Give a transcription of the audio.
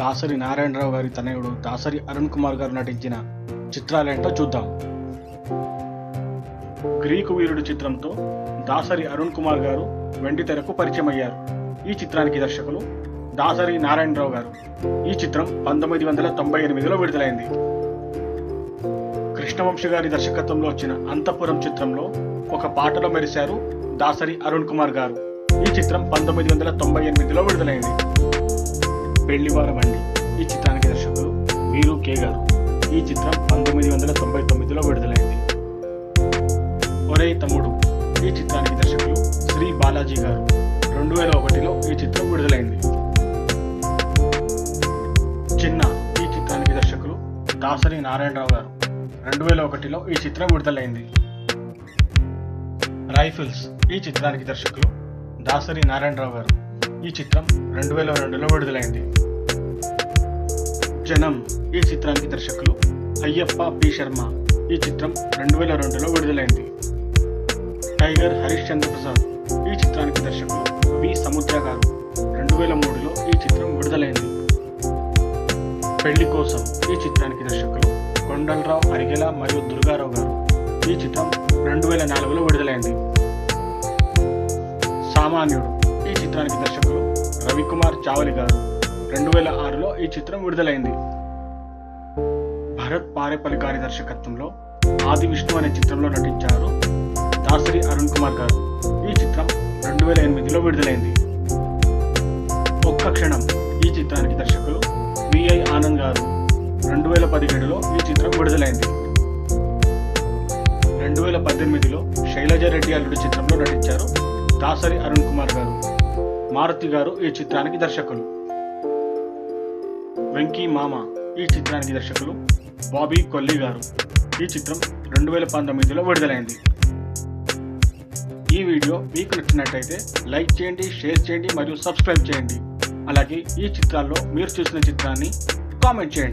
దాసరి నారాయణరావు గారి తనయుడు దాసరి అరుణ్ కుమార్ గారు నటించిన చిత్రాలేంటో చూద్దాం. గ్రీకు వీరుడు చిత్రంతో దాసరి అరుణ్ కుమార్ గారు వెండితెరకు పరిచయం అయ్యారు. ఈ చిత్రానికి దర్శకులు దాసరి నారాయణరావు గారు. ఈ చిత్రం 1998లో విడుదలైంది. కృష్ణవంశీ గారి దర్శకత్వంలో వచ్చిన అంతఃపురం చిత్రంలో ఒక పాటలో మెరిశారు దాసరి అరుణ్ కుమార్ గారు. ఈ చిత్రం 1998లో విడుదలైంది. పెళ్లివార బండి ఈ చిత్రానికి దర్శకులు వీరు కే గారు. ఈ చిత్రం 1999లో విడుదలైంది. ఒరే తమ్ముడు ఈ చిత్రానికి దర్శకులు శ్రీ బాలాజీ గారు. 2001లో ఈ చిత్రం విడుదలైంది. చిన్న ఈ చిత్రానికి దర్శకులు దాసరి నారాయణరావు గారు. 2001లో ఈ చిత్రం విడుదలైంది. రైఫిల్స్ ఈ చిత్రానికి దర్శకులు దాసరి నారాయణరావు గారు. ఈ చిత్రం 2002లో విడుదలైంది. జనం ఈ చిత్రానికి దర్శకులు అయ్యప్ప పి శర్మ. ఈ చిత్రం 2002లో విడుదలైంది. టైగర్ హరిశ్చంద్ర ప్రసాద్ ఈ చిత్రానికి దర్శకులు వి సముద్ర గారు. 2003లో ఈ చిత్రం విడుదలైంది. పెళ్లి కోసం ఈ చిత్రానికి దర్శకులు కొండలరావు అరిగెల మరియు దుర్గారావు గారు. ఈ చిత్రం 2004లో విడుదలైంది. సామాన్యుడు ఈ చిత్రానికి దర్శకులు రవికుమార్ చావలి గారు. 2006లో ఈ చిత్రం విడుదలైంది. భరత్ పారేపల్లి గారి దర్శకత్వంలో ఆది విష్ణు అనే చిత్రంలో నటించారు దాసరి అరుణ్ కుమార్ గారు. ఈ చిత్రం 2008లో విడుదలైంది. ఒక్క క్షణం ఈ చిత్రానికి దర్శకులు విఐ ఆనంద్ గారు. 2017లో ఈ చిత్రం విడుదలైంది. 2018లో శైలజ రెడ్డి అల్లుడు చిత్రంలో నటించారు దాసరి అరుణ్ కుమార్ గారు. మారుతి గారు ఈ చిత్రానికి దర్శకులు. వెంకీ మామ ఈ చిత్రానికి దర్శకులు బాబీ కొల్లి గారు. ఈ చిత్రం 2019లో విడుదలైంది. ఈ వీడియో మీకు నచ్చినట్టయితే లైక్ చేయండి, షేర్ చేయండి మరియు సబ్స్క్రైబ్ చేయండి. అలాగే ఈ చిత్రాల్లో మీరు చూసిన చిత్రాన్ని కామెంట్ చేయండి.